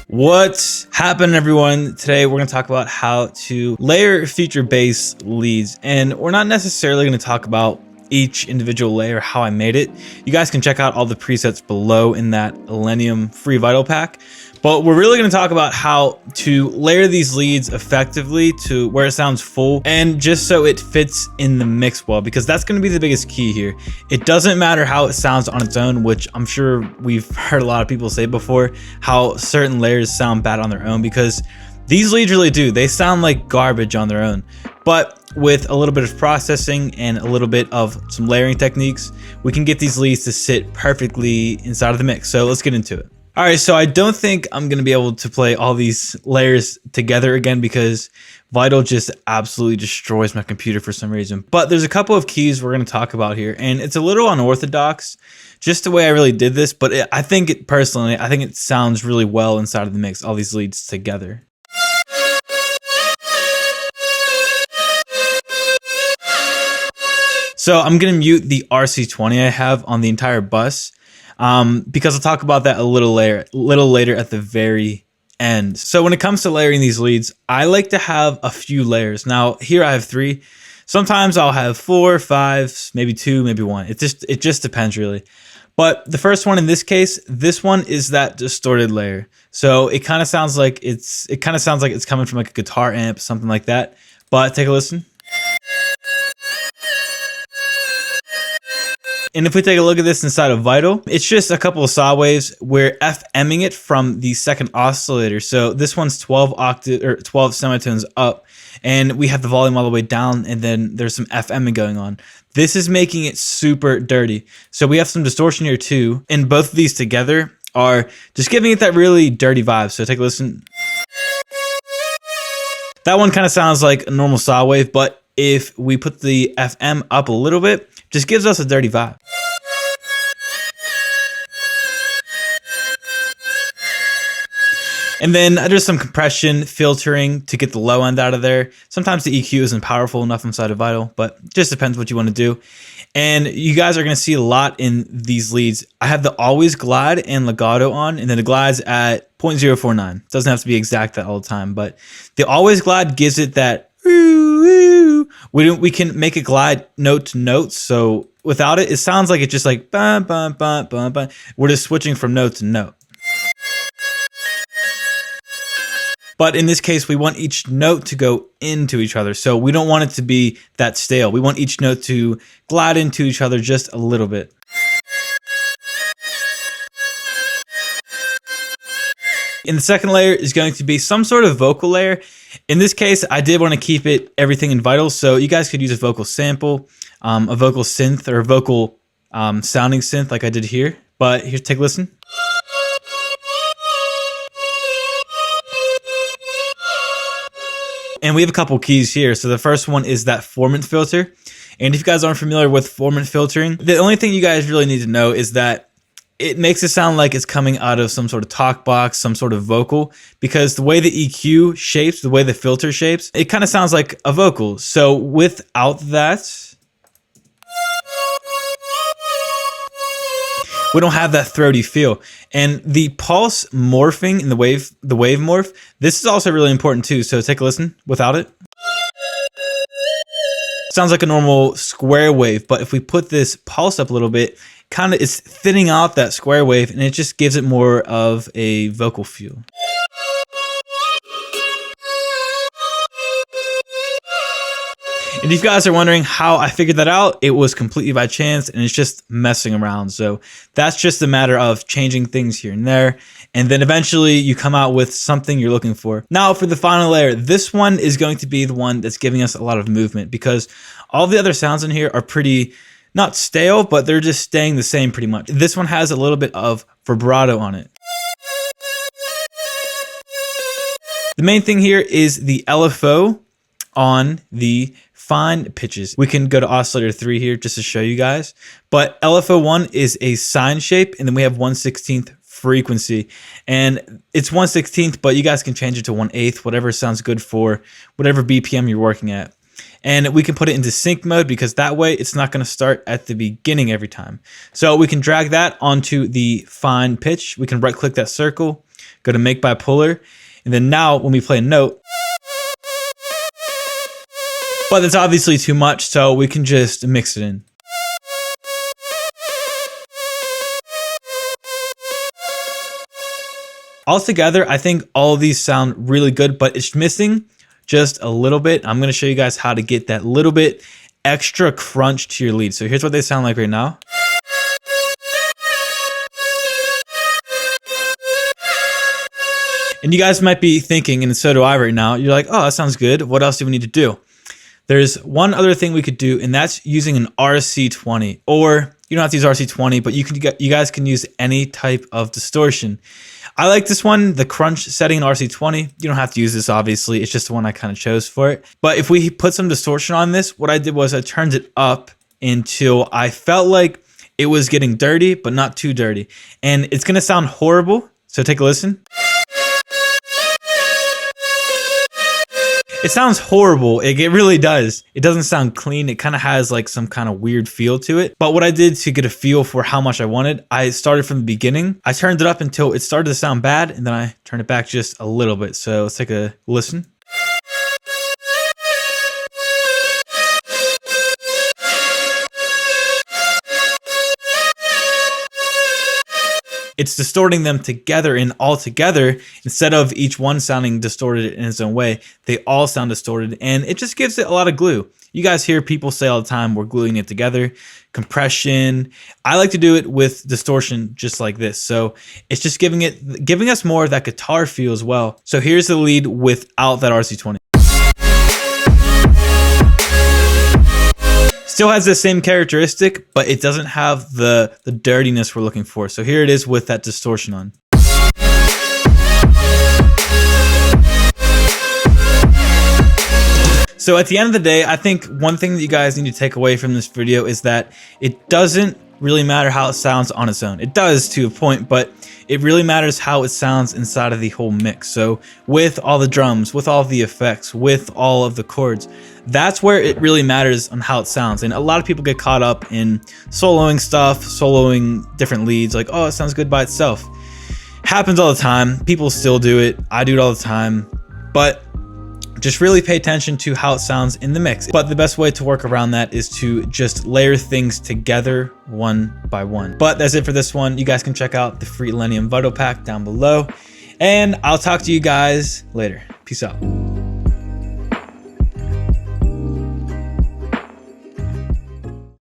What's happening, everyone? Today we're going to talk about how to layer feature bass leads, and we're not necessarily going to talk about each individual layer, how I made it. You guys can check out all the presets below in that Millennium free Vital pack, but we're really going to talk about how to layer these leads effectively to where it sounds full and just so it fits in the mix well, because that's going to be the biggest key here. It doesn't matter how it sounds on its own, which I'm sure we've heard a lot of people say before, how certain layers sound bad on their own, because these leads really do. They sound like garbage on their own. But with a little bit of processing and a little bit of some layering techniques, we can get these leads to sit perfectly inside of the mix. So let's get into it. All right, so I don't think I'm going to be able to play all these layers together again because Vital just absolutely destroys my computer for some reason. But there's a couple of keys we're going to talk about here, and it's a little unorthodox, just the way I really did this, but I think it sounds really well inside of the mix, all these leads together. So I'm going to mute the RC20 I have on the entire bus because I'll talk about that a little later at the very end. So when it comes to layering these leads, I like to have a few layers. Now here I have 3. Sometimes I'll have 4, 5, maybe 2, maybe 1. It just depends really. But the first one in this case, this one is that distorted layer. So it kind of sounds like it's coming from like a guitar amp, something like that. But take a listen. And if we take a look at this inside of Vital, it's just a couple of saw waves. We're FMing it from the second oscillator. So this one's 12 semitones up, and we have the volume all the way down, and then there's some FMing going on. This is making it super dirty. So we have some distortion here too, and both of these together are just giving it that really dirty vibe. So take a listen. That one kind of sounds like a normal saw wave, but if we put the FM up a little bit, just gives us a dirty vibe. And then there's some compression, filtering to get the low end out of there. Sometimes the EQ isn't powerful enough inside of Vital, but just depends what you want to do. And you guys are going to see a lot in these leads. I have the always glide and legato on, and then the glide's at 0.049. Doesn't have to be exact that all the time, but the always glide gives it that we can make it glide note to note. So without it, it sounds like it's just like bum, bum, bum, bum, bum. We're just switching from note to note. But in this case, we want each note to go into each other. So we don't want it to be that stale. We want each note to glide into each other just a little bit. In the second layer is going to be some sort of vocal layer. In this case, I did want to keep everything in Vital, so you guys could use a vocal sample, a vocal synth, or a vocal sounding synth like I did here. But here, take a listen. And we have a couple keys here. So the first one is that formant filter. And if you guys aren't familiar with formant filtering, the only thing you guys really need to know is that it makes it sound like it's coming out of some sort of talk box, some sort of vocal, because the way the EQ shapes, the way the filter shapes, it kind of sounds like a vocal. So without that, we don't have that throaty feel. And the pulse morphing and the wave morph, this is also really important too. So take a listen without it. Sounds like a normal square wave, but if we put this pulse up a little bit, it's thinning out that square wave, and it just gives it more of a vocal feel. And if you guys are wondering how I figured that out, it was completely by chance, and it's just messing around. So that's just a matter of changing things here and there, and then eventually you come out with something you're looking for. Now for the final layer, this one is going to be the one that's giving us a lot of movement, because all the other sounds in here are pretty, not stale, but they're just staying the same pretty much. This one has a little bit of vibrato on it. The main thing here is the LFO on the fine pitches. We can go to oscillator 3 here just to show you guys, but LFO1 is a sine shape, and then we have 1/16 frequency, and it's 1/16, but you guys can change it to 1/8, whatever sounds good for whatever BPM you're working at. And we can put it into sync mode because that way it's not going to start at the beginning every time. So we can drag that onto the fine pitch. We can right click that circle, go to make bipolar. And then now when we play a note, but that's obviously too much, so we can just mix it in. Altogether, I think all of these sound really good, but it's missing just a little bit. I'm going to show you guys how to get that little bit extra crunch to your lead. So here's what they sound like right now. And you guys might be thinking, and so do I right now, you're like, oh, that sounds good. What else do we need to do? There's one other thing we could do, and that's using an RC20, or you don't have to use RC20, but you guys can use any type of distortion. I like this one, the crunch setting in RC20. You don't have to use this, obviously. It's just the one I kind of chose for it. But if we put some distortion on this, what I did was I turned it up until I felt like it was getting dirty, but not too dirty. And it's going to sound horrible, so take a listen. It sounds horrible. It really does. It doesn't sound clean. It kind of has like some kind of weird feel to it. But what I did to get a feel for how much I wanted, I started from the beginning. I turned it up until it started to sound bad, and then I turned it back just a little bit. So let's take a listen. It's distorting them together and all together instead of each one sounding distorted in its own way. They all sound distorted, and it just gives it a lot of glue. You guys hear people say all the time, we're gluing it together, compression. I like to do it with distortion just like this. So it's just giving us more of that guitar feel as well. So here's the lead without that RC20. Still has the same characteristic, but it doesn't have the dirtiness we're looking for. So here it is with that distortion on. So at the end of the day, I think one thing that you guys need to take away from this video is that it doesn't really matter how it sounds on its own. It does to a point, but it really matters how it sounds inside of the whole mix. So with all the drums, with all of the effects, with all of the chords, that's where it really matters on how it sounds. And a lot of people get caught up in soloing stuff, soloing different leads, like, oh, it sounds good by itself. Happens all the time. People still do it. I do it all the time. But just really pay attention to how it sounds in the mix. But the best way to work around that is to just layer things together one by one. But that's it for this one. You guys can check out the free Lennium Vital Pack down below. And I'll talk to you guys later. Peace out.